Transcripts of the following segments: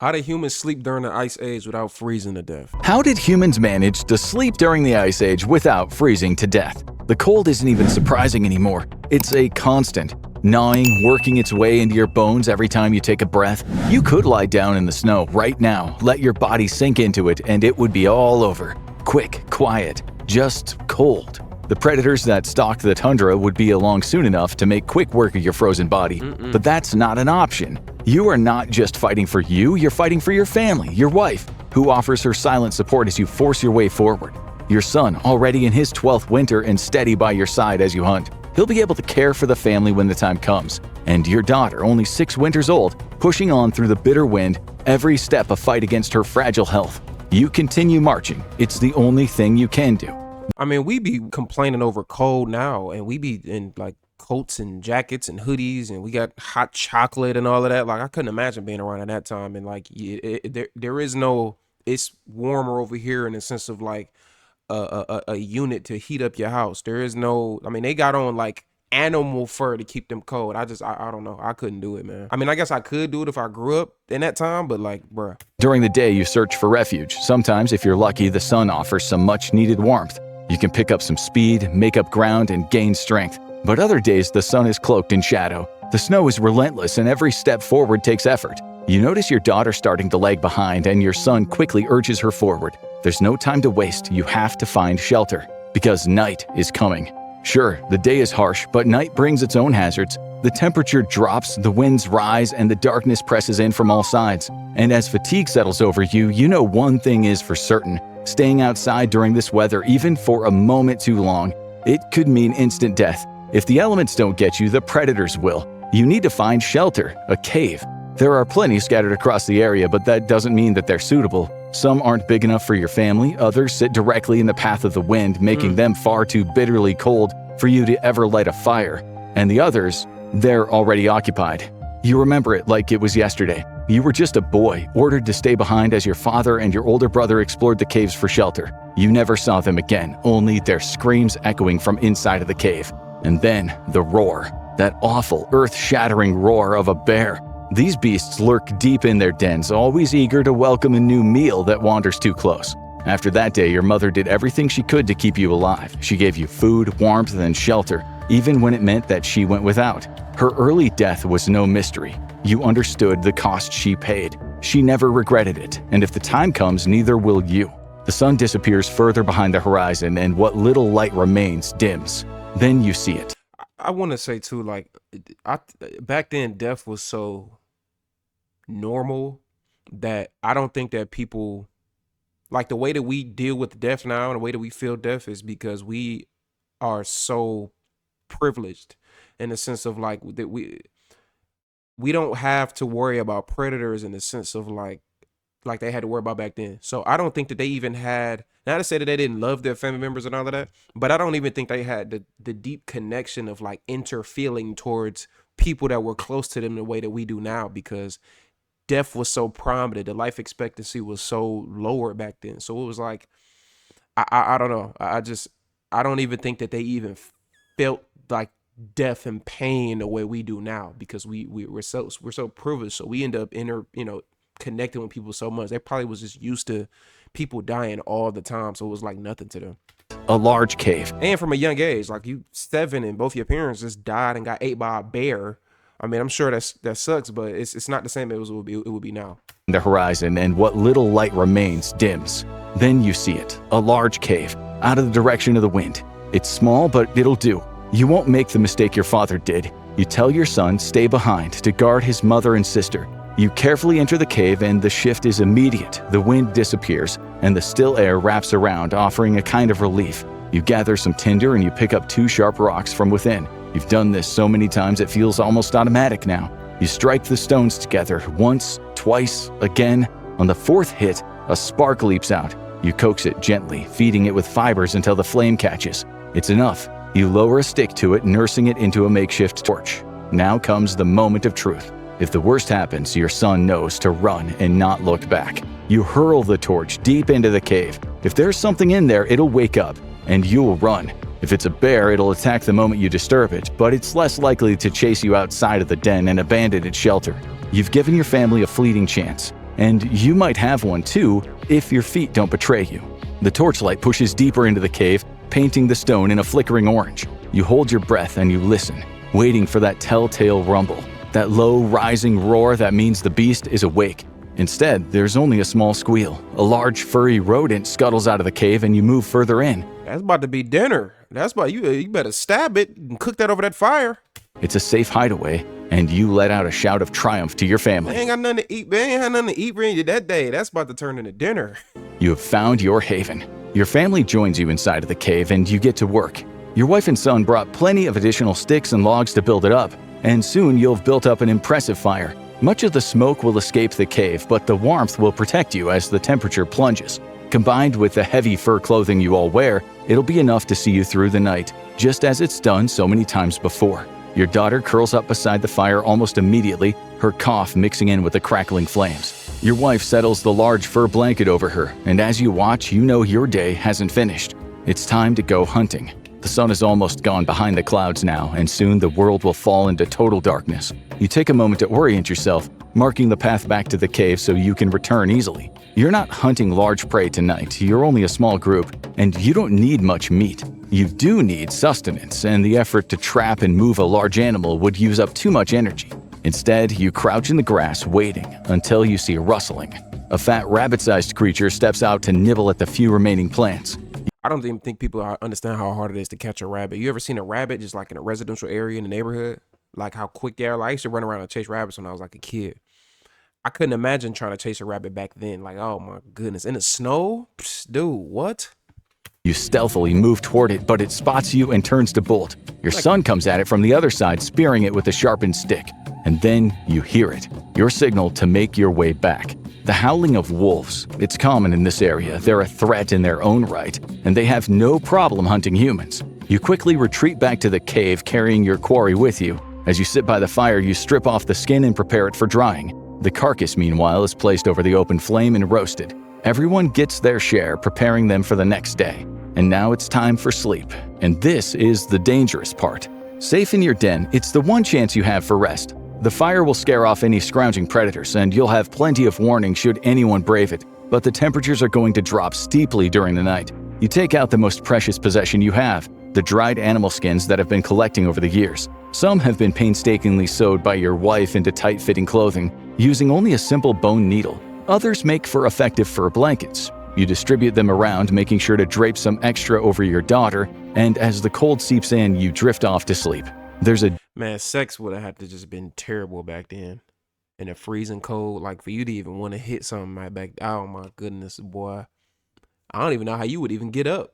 How did humans sleep during the Ice Age without freezing to death? How did humans manage to sleep during the Ice Age without freezing to death? The cold isn't even surprising anymore. It's a constant, gnawing, working its way into your bones every time you take a breath. You could lie down in the snow right now, let your body sink into it, and it would be all over. Quick, quiet, just cold. The predators that stalked the tundra would be along soon enough to make quick work of your frozen body. But that's not an option. You are not just fighting for you, you're fighting for your family, your wife, who offers her silent support as you force your way forward. Your son, already in his 12th winter and steady by your side as you hunt. He'll be able to care for the family when the time comes. And your daughter, only 6 winters old, pushing on through the bitter wind, every step a fight against her fragile health. You continue marching. It's the only thing you can do. I mean, we be complaining over cold now, and we be in like coats and jackets and hoodies, and we got hot chocolate and all of that. Like, I couldn't imagine being around at that time. And like, there is no, it's warmer over here in the sense of like a unit to heat up your house. There is no, I mean, they got on like animal fur to keep them cold. I don't know. I couldn't do it, man. I mean, I guess I could do it if I grew up in that time, but like, bruh. During the day, you search for refuge. Sometimes, if you're lucky, the sun offers some much-needed warmth. You can pick up some speed, make up ground, and gain strength. But other days, the sun is cloaked in shadow. The snow is relentless, and every step forward takes effort. You notice your daughter starting to lag behind, and your son quickly urges her forward. There's no time to waste. You have to find shelter, because night is coming. Sure, the day is harsh, but night brings its own hazards. The temperature drops, the winds rise, and the darkness presses in from all sides. And as fatigue settles over you, you know one thing is for certain. Staying outside during this weather, even for a moment too long, it could mean instant death. If the elements don't get you, the predators will. You need to find shelter, a cave. There are plenty scattered across the area, but that doesn't mean that they're suitable. Some aren't big enough for your family, others sit directly in the path of the wind, making them far too bitterly cold for you to ever light a fire. And the others, they're already occupied. You remember it like it was yesterday. You were just a boy, ordered to stay behind as your father and your older brother explored the caves for shelter. You never saw them again, only their screams echoing from inside of the cave. And then the roar, that awful, earth-shattering roar of a bear. These beasts lurk deep in their dens, always eager to welcome a new meal that wanders too close. After that day, your mother did everything she could to keep you alive. She gave you food, warmth, and shelter, even when it meant that she went without. Her early death was no mystery. You understood the cost she paid. She never regretted it, and if the time comes, neither will you. The sun disappears further behind the horizon, and what little light remains dims. Then you see it. I want to say too, like, back then, death was so normal that I don't think that people, like the way that we deal with death now and the way that we feel death is because we are so privileged in the sense of like that we don't have to worry about predators in the sense of like they had to worry about back then. So I don't think that they even had, not to say that they didn't love their family members and all of that, but I don't even think they had the deep connection of like interfeeling towards people that were close to them the way that we do now, because death was so prominent. The life expectancy was so lower back then. So it was like, I don't know. I don't even think that they even felt like death and pain the way we do now, because we're so privileged. So we end up connecting with people so much. They probably was just used to people dying all the time, so it was like nothing to them. A large cave. And from a young age, like you 7 and both your parents just died and got ate by a bear. I mean, I'm sure that sucks, but it's not the same as it would be now. The horizon, and what little light remains dims. Then you see it, a large cave, out of the direction of the wind. It's small, but it'll do. You won't make the mistake your father did. You tell your son, stay behind to guard his mother and sister. You carefully enter the cave, and the shift is immediate. The wind disappears, and the still air wraps around, offering a kind of relief. You gather some tinder, and you pick up 2 sharp rocks from within. You've done this so many times it feels almost automatic now. You strike the stones together, once, twice, again. On the 4th hit, a spark leaps out. You coax it gently, feeding it with fibers until the flame catches. It's enough. You lower a stick to it, nursing it into a makeshift torch. Now comes the moment of truth. If the worst happens, your son knows to run and not look back. You hurl the torch deep into the cave. If there's something in there, it'll wake up, and you'll run. If it's a bear, it'll attack the moment you disturb it, but it's less likely to chase you outside of the den and abandon its shelter. You've given your family a fleeting chance, and you might have one too if your feet don't betray you. The torchlight pushes deeper into the cave, painting the stone in a flickering orange. You hold your breath and you listen, waiting for that telltale rumble, that low, rising roar that means the beast is awake. Instead, there's only a small squeal. A large, furry rodent scuttles out of the cave and you move further in. That's about to be dinner. That's about you better stab it and cook that over that fire. It's a safe hideaway, and you let out a shout of triumph to your family. They ain't got nothing to eat. They ain't had nothing to eat really that day. That's about to turn into dinner. You have found your haven. Your family joins you inside of the cave and you get to work. Your wife and son brought plenty of additional sticks and logs to build it up, and soon you'll have built up an impressive fire. Much of the smoke will escape the cave, but the warmth will protect you as the temperature plunges. Combined with the heavy fur clothing you all wear, it'll be enough to see you through the night, just as it's done so many times before. Your daughter curls up beside the fire almost immediately, her cough mixing in with the crackling flames. Your wife settles the large fur blanket over her, and as you watch, you know your day hasn't finished. It's time to go hunting. The sun is almost gone behind the clouds now, and soon the world will fall into total darkness. You take a moment to orient yourself, marking the path back to the cave so you can return easily. You're not hunting large prey tonight, you're only a small group, and you don't need much meat. You do need sustenance, and the effort to trap and move a large animal would use up too much energy. Instead, you crouch in the grass waiting until you see a rustling. A fat rabbit-sized creature steps out to nibble at the few remaining plants. I don't even think people understand how hard it is to catch a rabbit. You ever seen a rabbit just like in a residential area in the neighborhood? Like how quick they are. Like I used to run around and chase rabbits when I was like a kid. I couldn't imagine trying to chase a rabbit back then. Like, oh my goodness. In the snow? Psst, dude, what? You stealthily move toward it, but it spots you and turns to bolt. Your son comes at it from the other side, spearing it with a sharpened stick. And then you hear it, your signal to make your way back. The howling of wolves. It's common in this area. They're a threat in their own right, and they have no problem hunting humans. You quickly retreat back to the cave, carrying your quarry with you. As you sit by the fire, you strip off the skin and prepare it for drying. The carcass, meanwhile, is placed over the open flame and roasted. Everyone gets their share, preparing them for the next day. And now it's time for sleep. And this is the dangerous part. Safe in your den, it's the one chance you have for rest. The fire will scare off any scrounging predators, and you'll have plenty of warning should anyone brave it. But the temperatures are going to drop steeply during the night. You take out the most precious possession you have, the dried animal skins that have been collecting over the years. Some have been painstakingly sewed by your wife into tight-fitting clothing, using only a simple bone needle. Others make for effective fur blankets. You distribute them around, making sure to drape some extra over your daughter, and as the cold seeps in, you drift off to sleep. Man, sex would have had to just been terrible back then. In a freezing cold, like for you to even want to hit something right back. Oh my goodness, boy. I don't even know how you would even get up.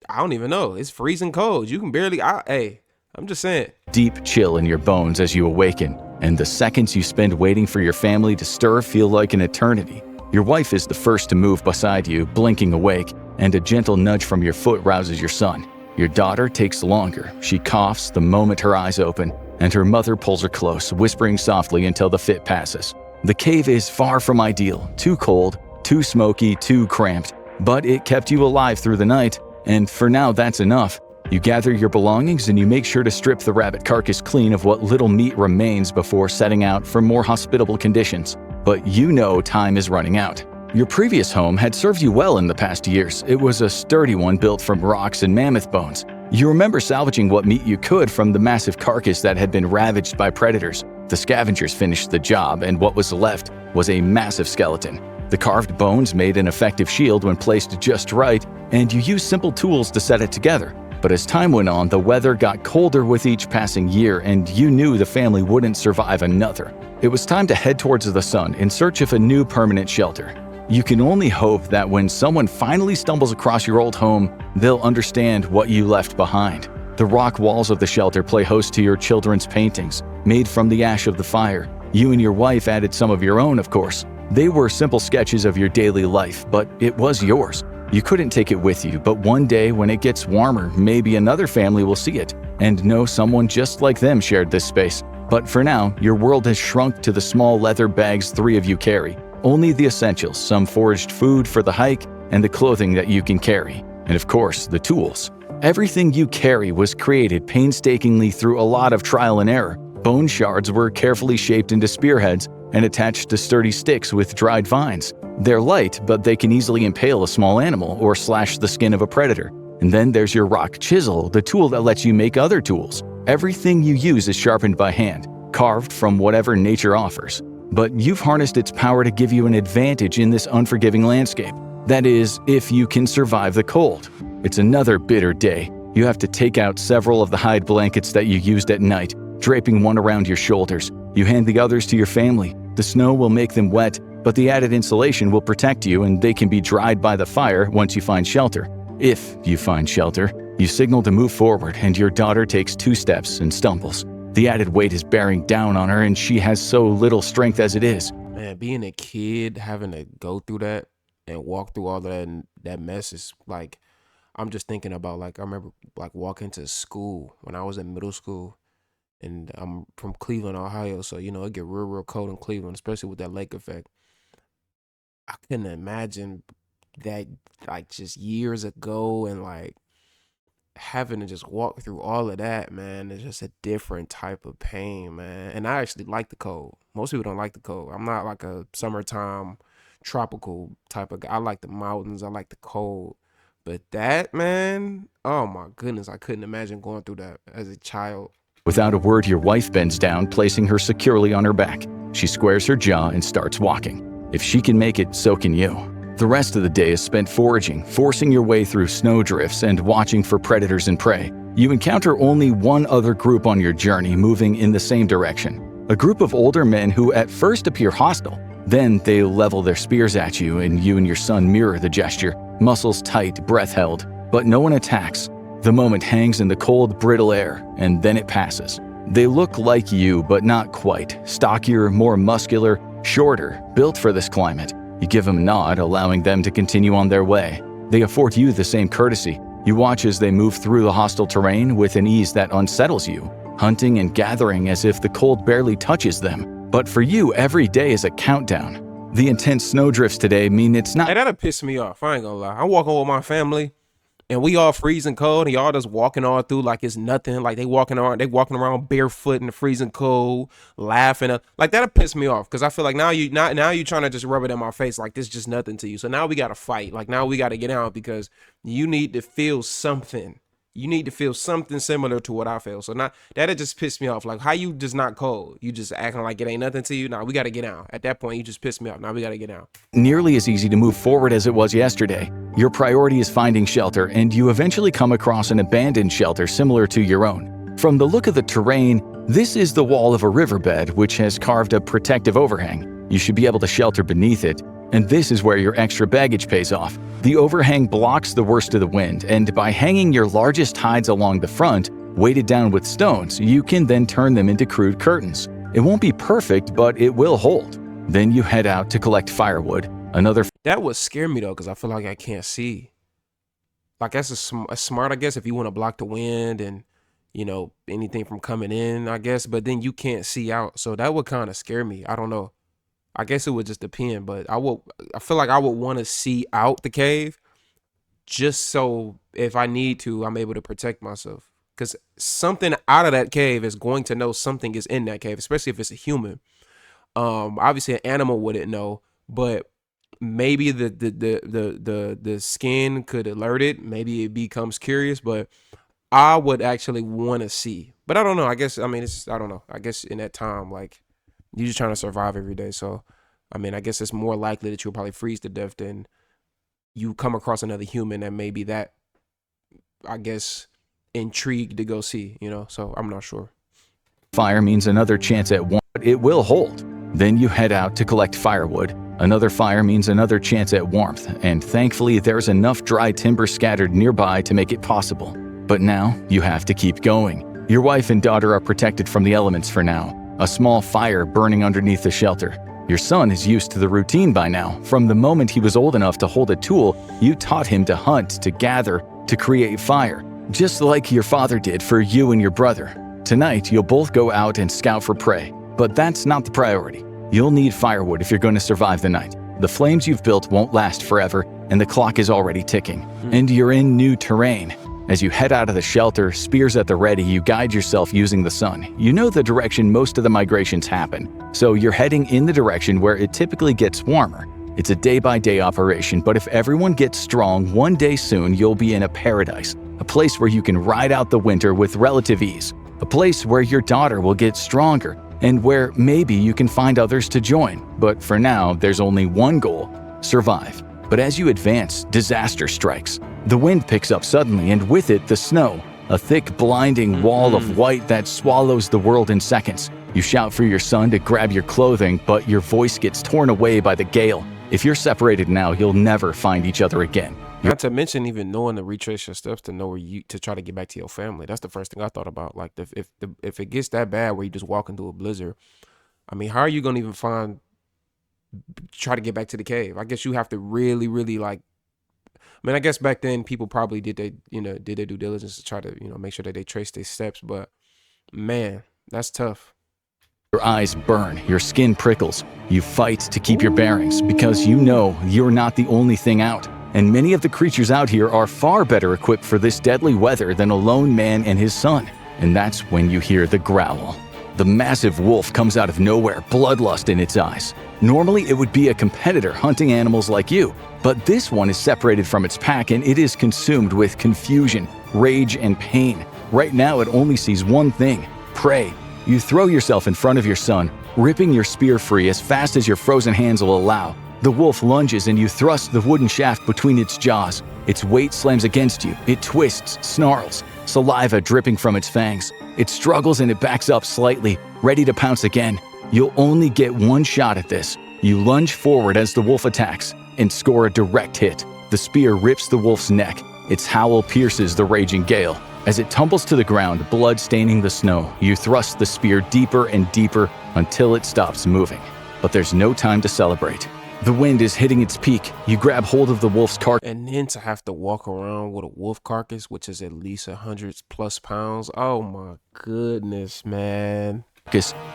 I don't even know. It's freezing cold. You can barely, I'm just saying. Deep chill in your bones as you awaken, and the seconds you spend waiting for your family to stir feel like an eternity. Your wife is the first to move beside you, blinking awake, and a gentle nudge from your foot rouses your son. Your daughter takes longer. She coughs the moment her eyes open, and her mother pulls her close, whispering softly until the fit passes. The cave is far from ideal, too cold, too smoky, too cramped, but it kept you alive through the night, and for now that's enough. You gather your belongings and you make sure to strip the rabbit carcass clean of what little meat remains before setting out for more hospitable conditions. But you know time is running out. Your previous home had served you well in the past years. It was a sturdy one built from rocks and mammoth bones. You remember salvaging what meat you could from the massive carcass that had been ravaged by predators. The scavengers finished the job, and what was left was a massive skeleton. The carved bones made an effective shield when placed just right, and you used simple tools to set it together. But as time went on, the weather got colder with each passing year, and you knew the family wouldn't survive another. It was time to head towards the sun in search of a new permanent shelter. You can only hope that when someone finally stumbles across your old home, they'll understand what you left behind. The rock walls of the shelter play host to your children's paintings, made from the ash of the fire. You and your wife added some of your own, of course. They were simple sketches of your daily life, but it was yours. You couldn't take it with you, but one day when it gets warmer, maybe another family will see it and know someone just like them shared this space. But for now, your world has shrunk to the small leather bags 3 of you carry. Only the essentials, some foraged food for the hike, and the clothing that you can carry. And of course, the tools. Everything you carry was created painstakingly through a lot of trial and error. Bone shards were carefully shaped into spearheads, and attached to sturdy sticks with dried vines. They're light, but they can easily impale a small animal or slash the skin of a predator. And then there's your rock chisel, the tool that lets you make other tools. Everything you use is sharpened by hand, carved from whatever nature offers. But you've harnessed its power to give you an advantage in this unforgiving landscape. That is, if you can survive the cold. It's another bitter day. You have to take out several of the hide blankets that you used at night, draping one around your shoulders. You hand the others to your family. The snow will make them wet, but the added insulation will protect you and they can be dried by the fire once you find shelter. If you find shelter, you signal to move forward and your daughter takes 2 steps and stumbles. The added weight is bearing down on her and she has so little strength as it is. Man, being a kid, having to go through that and walk through all that mess is like, I'm just thinking about, like, I remember like walking to school when I was in middle school, and I'm from Cleveland, Ohio, so it get real cold in Cleveland, especially with that lake effect. I couldn't imagine that, like, just years ago, and like having to just walk through all of that, man. It's just a different type of pain, man. And I actually like the cold. Most people don't like the cold. I'm not like a summertime tropical type of guy. I like the mountains, I like the cold. But that, man, oh my goodness, I couldn't imagine going through that as a child. Without a word, your wife bends down, placing her securely on her back. She squares her jaw and starts walking. If she can make it, so can you. The rest of the day is spent foraging, forcing your way through snowdrifts and watching for predators and prey. You encounter only one other group on your journey moving in the same direction. A group of older men who at first appear hostile. Then they level their spears at you and your son mirror the gesture, muscles tight, breath held. But no one attacks. The moment hangs in the cold, brittle air, and then it passes. They look like you, but not quite. Stockier, more muscular, shorter, built for this climate. You give them a nod, allowing them to continue on their way. They afford you the same courtesy. You watch as they move through the hostile terrain with an ease that unsettles you, hunting and gathering as if the cold barely touches them. But for you, every day is a countdown. The intense snowdrifts today mean it's not— Hey, that'll piss me off. I ain't gonna lie. I'm walking with my family, and we all freezing cold, and y'all just walking all through like it's nothing. Like they walking around barefoot in the freezing cold, laughing. Like that'll piss me off because I feel like now you trying to just rub it in my face like this is just nothing to you. So now we gotta fight. Like now we gotta get out because you need to feel something. You need to feel something similar to what I feel. So now that'll just piss me off. Like how you just not cold. You just acting like it ain't nothing to you. Now we gotta get out. At that point, you just pissed me off. Now we gotta get out. nearly as easy to move forward as it was yesterday. Your priority is finding shelter, and you eventually come across an abandoned shelter similar to your own. From the look of the terrain, this is the wall of a riverbed which has carved a protective overhang. You should be able to shelter beneath it, and this is where your extra baggage pays off. The overhang blocks the worst of the wind, and by hanging your largest hides along the front, weighted down with stones, you can then turn them into crude curtains. It won't be perfect, but it will hold. Then you head out to collect firewood. That would scare me though, because I feel like I can't see. Like that's a smart, I guess, if you want to block the wind and anything from coming in, I guess. But then you can't see out, so that would kind of scare me. I don't know. I guess it would just depend, but I feel like I would want to see out the cave just so if I need to, I'm able to protect myself. Because something out of that cave is going to know something is in that cave, especially if it's a human. Obviously an animal wouldn't know, but maybe the skin could alert it. Maybe it becomes curious, but I would actually want to see. But I don't know. I guess, I don't know. I guess in that time, like, you're just trying to survive every day. So, I guess it's more likely that you'll probably freeze to death than you come across another human that may be that, I guess, intrigued to go see, So I'm not sure. Fire means another chance at warmth. It will hold. Then you head out to collect firewood. Another fire means another chance at warmth, and thankfully there's enough dry timber scattered nearby to make it possible. But now you have to keep going. Your wife and daughter are protected from the elements for now. A small fire burning underneath the shelter. Your son is used to the routine by now. From the moment he was old enough to hold a tool, you taught him to hunt, to gather, to create fire, just like your father did for you and your brother. Tonight, you'll both go out and scout for prey, but that's not the priority. You'll need firewood if you're going to survive the night. The flames you've built won't last forever, and the clock is already ticking. And you're in new terrain. As you head out of the shelter, spears at the ready, you guide yourself using the sun. You know the direction most of the migrations happen, so you're heading in the direction where it typically gets warmer. It's a day-by-day operation, but if everyone gets strong, one day soon you'll be in a paradise, a place where you can ride out the winter with relative ease, a place where your daughter will get stronger, and where maybe you can find others to join. But for now, there's only one goal: survive. But as you advance, disaster strikes. The wind picks up suddenly, and with it, the snow, a thick, blinding wall of white that swallows the world in seconds. You shout for your son to grab your clothing, but your voice gets torn away by the gale. If you're separated now, you'll never find each other again. Not to mention even knowing to retrace your steps to know where to try to get back to your family. That's the first thing I thought about. Like if it gets that bad where you just walk into a blizzard, I mean, how are you gonna even try to get back to the cave? I guess you have to really, really like. I mean, I guess back then people probably did their due diligence to try to make sure that they trace their steps. But man, that's tough. Your eyes burn, your skin prickles. You fight to keep your bearings because you know you're not the only thing out. And many of the creatures out here are far better equipped for this deadly weather than a lone man and his son. And that's when you hear the growl. The massive wolf comes out of nowhere, bloodlust in its eyes. Normally, it would be a competitor hunting animals like you, but this one is separated from its pack and it is consumed with confusion, rage, and pain. Right now, it only sees one thing: prey. You throw yourself in front of your son, ripping your spear free as fast as your frozen hands will allow. The wolf lunges and you thrust the wooden shaft between its jaws. Its weight slams against you. It twists, snarls, saliva dripping from its fangs. It struggles and it backs up slightly, ready to pounce again. You'll only get one shot at this. You lunge forward as the wolf attacks and score a direct hit. The spear rips the wolf's neck. Its howl pierces the raging gale. As it tumbles to the ground, blood staining the snow, you thrust the spear deeper and deeper until it stops moving. But there's no time to celebrate. The wind is hitting its peak. You grab hold of the wolf's carcass. And then to have to walk around with a wolf carcass, which is at least 100+ pounds. Oh my goodness, man.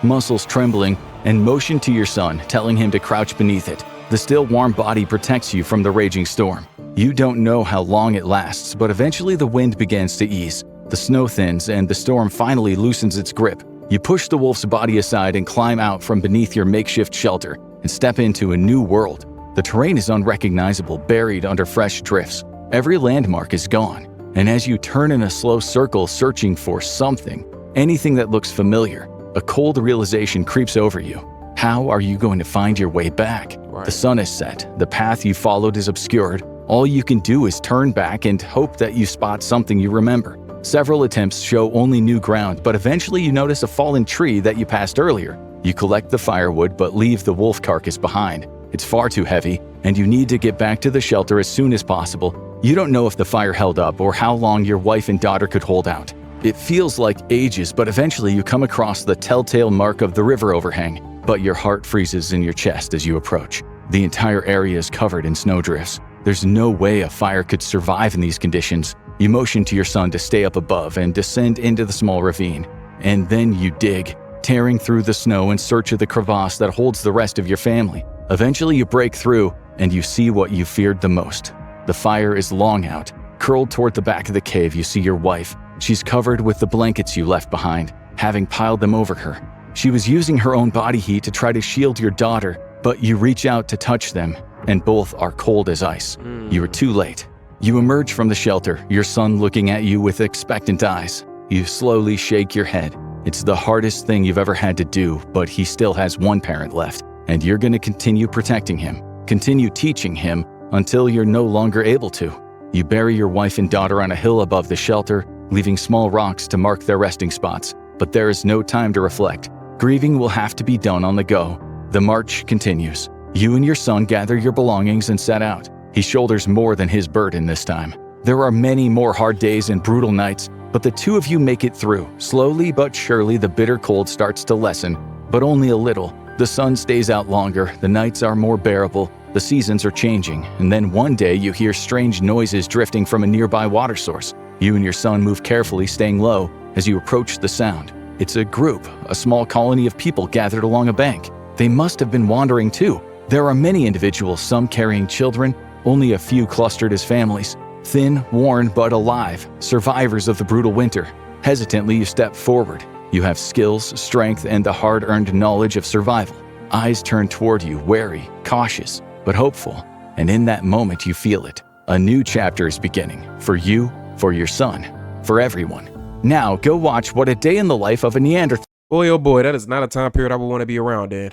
Muscles trembling, and motion to your son, telling him to crouch beneath it. The still warm body protects you from the raging storm. You don't know how long it lasts, but eventually the wind begins to ease. The snow thins, and the storm finally loosens its grip. You push the wolf's body aside and climb out from beneath your makeshift shelter and step into a new world. The terrain is unrecognizable, buried under fresh drifts. Every landmark is gone, and as you turn in a slow circle searching for something, anything that looks familiar, a cold realization creeps over you. How are you going to find your way back? Right. The sun is set, the path you followed is obscured. All you can do is turn back and hope that you spot something you remember. Several attempts show only new ground, but eventually you notice a fallen tree that you passed earlier. You collect the firewood but leave the wolf carcass behind. It's far too heavy, and you need to get back to the shelter as soon as possible. You don't know if the fire held up or how long your wife and daughter could hold out. It feels like ages, but eventually you come across the telltale mark of the river overhang, but your heart freezes in your chest as you approach. The entire area is covered in snowdrifts. There's no way a fire could survive in these conditions. You motion to your son to stay up above and descend into the small ravine. And then you dig, tearing through the snow in search of the crevasse that holds the rest of your family. Eventually you break through, and you see what you feared the most. The fire is long out. Curled toward the back of the cave, you see your wife. She's covered with the blankets you left behind, having piled them over her. She was using her own body heat to try to shield your daughter, but you reach out to touch them, and both are cold as ice. You are too late. You emerge from the shelter, your son looking at you with expectant eyes. You slowly shake your head. It's the hardest thing you've ever had to do, but he still has one parent left, and you're going to continue protecting him, continue teaching him until you're no longer able to. You bury your wife and daughter on a hill above the shelter, leaving small rocks to mark their resting spots. But there is no time to reflect. Grieving will have to be done on the go. The march continues. You and your son gather your belongings and set out. He shoulders more than his burden this time. There are many more hard days and brutal nights, but the two of you make it through. Slowly but surely the bitter cold starts to lessen, but only a little. The sun stays out longer, the nights are more bearable, the seasons are changing, and then one day you hear strange noises drifting from a nearby water source. You and your son move carefully, staying low, as you approach the sound. It's a group, a small colony of people gathered along a bank. They must have been wandering too. There are many individuals, some carrying children, only a few clustered as families. Thin, worn, but alive, survivors of the brutal winter. Hesitantly, you step forward. You have skills, strength, and the hard-earned knowledge of survival. Eyes turn toward you, wary, cautious, but hopeful. And in that moment, you feel it. A new chapter is beginning. For you, for your son, for everyone. Now, go watch What a Day in the Life of a Neanderthal. Boy, oh boy, that is not a time period I would want to be around in.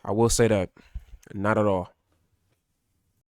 I will say that. Not at all.